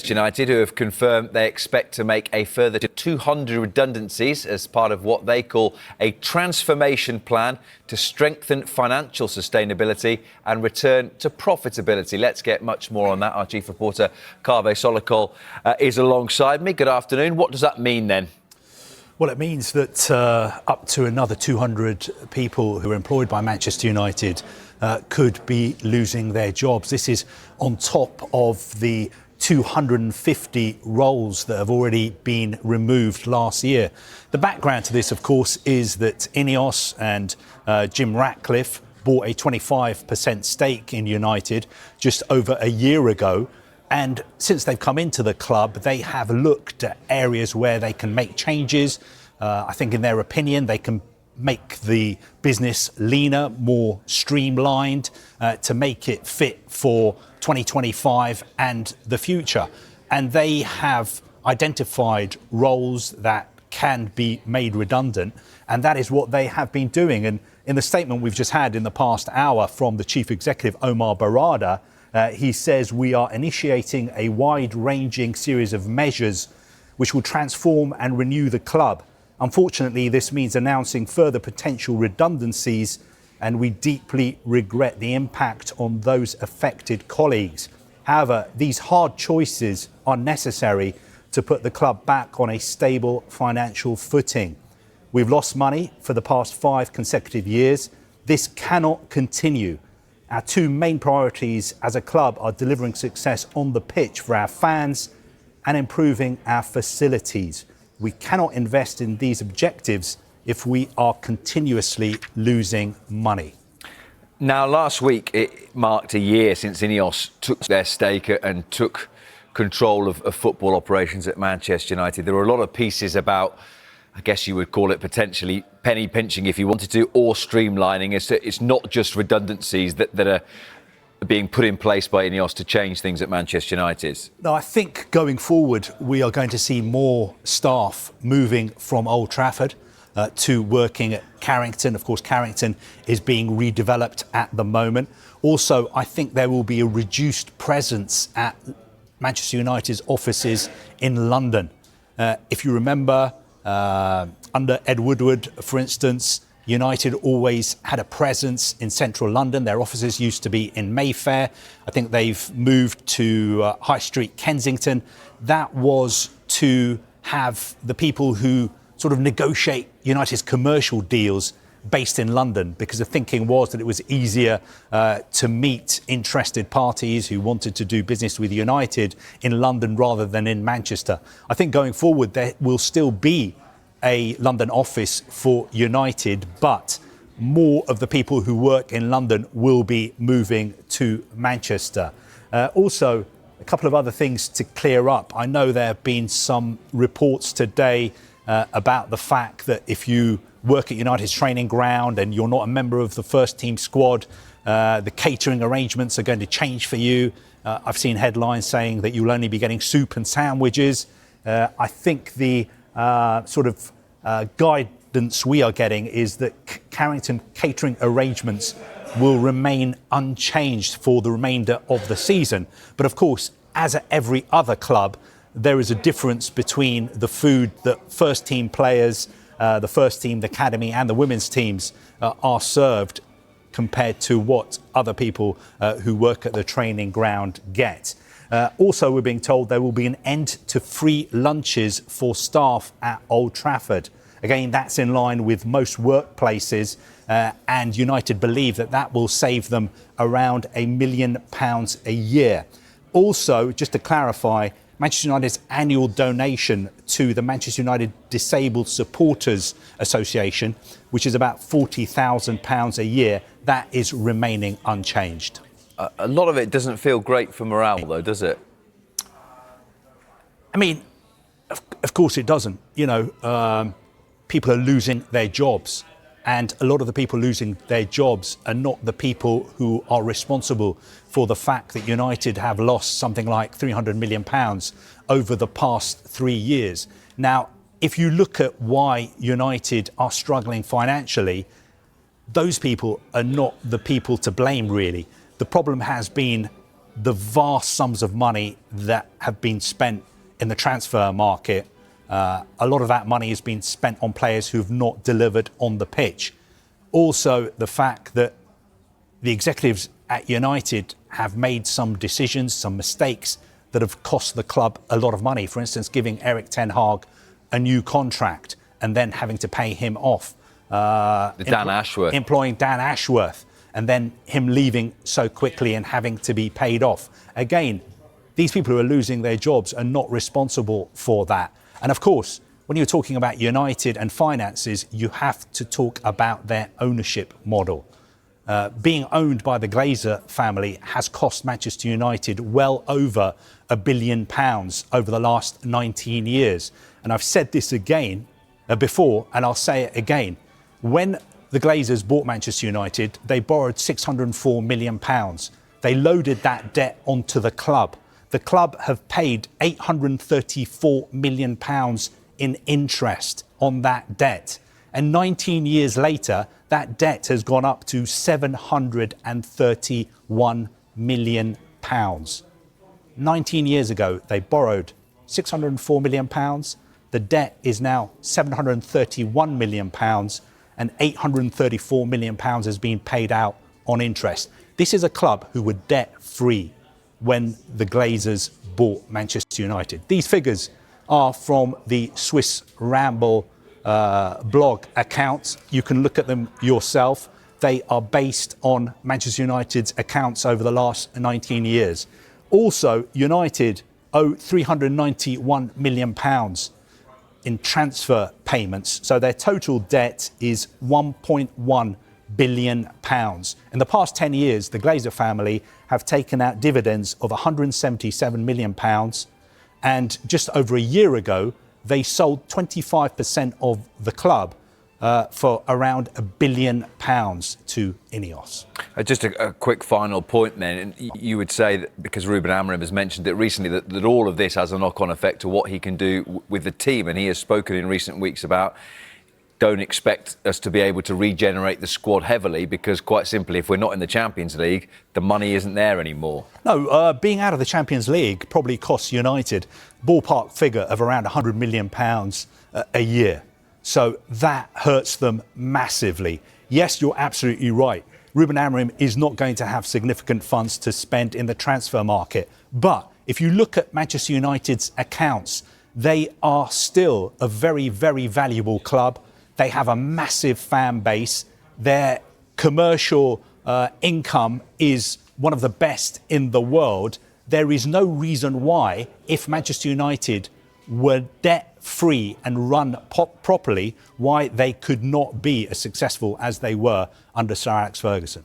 United, who have confirmed they expect to make a further 200 redundancies as part of what they call a transformation plan to strengthen financial sustainability and return to profitability. Let's get much more on that. Our chief reporter, Kaveh Solhekol, is alongside me. Good afternoon. What does that mean then? Well, it means that up to another 200 people who are employed by Manchester United could be losing their jobs. This is on top of the 250 roles that have already been removed last year. The background to this, of course, is that INEOS and Jim Ratcliffe bought a 25% stake in United just over a year ago. And since they've come into the club, they have looked at areas where they can make changes. I think in their opinion, they can make the business leaner, more streamlined, to make it fit for 2025 and the future. And they have identified roles that can be made redundant, and that is what they have been doing. And in the statement we've just had in the past hour from the Chief Executive, Omar Barada, he says we are initiating a wide-ranging series of measures which will transform and renew the club. Unfortunately, this means announcing further potential redundancies, and we deeply regret the impact on those affected colleagues. However, these hard choices are necessary to put the club back on a stable financial footing. We've lost money for the past 5 consecutive years. This cannot continue. Our 2 main priorities as a club are delivering success on the pitch for our fans and improving our facilities. We cannot invest in these objectives if we are continuously losing money. Now, last week, it marked a year since INEOS took their stake and took control of football operations at Manchester United. There were a lot of pieces about, I guess you would call it potentially penny pinching if you wanted to, or streamlining. It's not just redundancies that are being put in place by INEOS to change things at Manchester United. No, I think going forward, we are going to see more staff moving from Old Trafford to working at Carrington. Of course, Carrington is being redeveloped at the moment. Also, I think there will be a reduced presence at Manchester United's offices in London. If you remember, under Ed Woodward, for instance, United always had a presence in central London. Their offices used to be in Mayfair. I think they've moved to High Street, Kensington. That was to have the people who sort of negotiate United's commercial deals based in London, because the thinking was that it was easier to meet interested parties who wanted to do business with United in London rather than in Manchester. I think going forward there will still be a London office for United, but more of the people who work in London will be moving to Manchester. Also, a couple of other things to clear up. I know there have been some reports today about the fact that if you work at United's training ground and you're not a member of the first team squad, the catering arrangements are going to change for you. I've seen headlines saying that you'll only be getting soup and sandwiches. I think the guidance we are getting is that Carrington catering arrangements will remain unchanged for the remainder of the season. But of course, as at every other club, there is a difference between the food that first team players, the first team, the academy and the women's teams are served compared to what other people who work at the training ground get. Also, we're being told there will be an end to free lunches for staff at Old Trafford. Again, that's in line with most workplaces, and United believe that that will save them around £1 million a year. Also, just to clarify, Manchester United's annual donation to the Manchester United Disabled Supporters Association, which is about £40,000 a year, that is remaining unchanged. A lot of it doesn't feel great for morale, though, does it? I mean, of course it doesn't. You know, people are losing their jobs. And a lot of the people losing their jobs are not the people who are responsible for the fact that United have lost something like £300 million over the past 3 years. Now, if you look at why United are struggling financially, those people are not the people to blame, really. The problem has been the vast sums of money that have been spent in the transfer market, a lot of that money has been spent on players who've not delivered on the pitch. Also, the fact that the executives at United have made some decisions, some mistakes that have cost the club a lot of money. For instance, giving Erik ten Hag a new contract and then having to pay him off. Dan Ashworth. Employing Dan Ashworth and then him leaving so quickly and having to be paid off. Again, these people who are losing their jobs are not responsible for that. And of course, when you're talking about United and finances, you have to talk about their ownership model. Being owned by the Glazer family has cost Manchester United well over £1 billion over the last 19 years. And I've said this again before, and I'll say it again. When the Glazers bought Manchester United, they borrowed £604 million. They loaded that debt onto the club. The club have paid £834 million in interest on that debt. And 19 years later, that debt has gone up to £731 million. 19 years ago, they borrowed £604 million. The debt is now £731 million, and £834 million has been paid out on interest. This is a club who were debt-free when the Glazers bought Manchester United. These figures are from the Swiss Ramble blog accounts. You can look at them yourself. They are based on Manchester United's accounts over the last 19 years. Also, United owe £391 million in transfer payments. So their total debt is £1.1 billion. In the past 10 years, the Glazer family have taken out dividends of £177 million. And just over a year ago, they sold 25% of the club for around £1 billion to INEOS. Just a quick final point then. You would say that because Ruben Amorim has mentioned it recently that all of this has a knock-on effect to what he can do with the team. And he has spoken in recent weeks about don't expect us to be able to regenerate the squad heavily because quite simply, if we're not in the Champions League, the money isn't there anymore. No, being out of the Champions League probably costs United ballpark figure of around £100 million a year. So that hurts them massively. Yes, you're absolutely right. Ruben Amorim is not going to have significant funds to spend in the transfer market. But if you look at Manchester United's accounts, they are still a very, very valuable club. They have a massive fan base. Their commercial income is one of the best in the world. There is no reason why, if Manchester United were debt-free and run properly, why they could not be as successful as they were under Sir Alex Ferguson.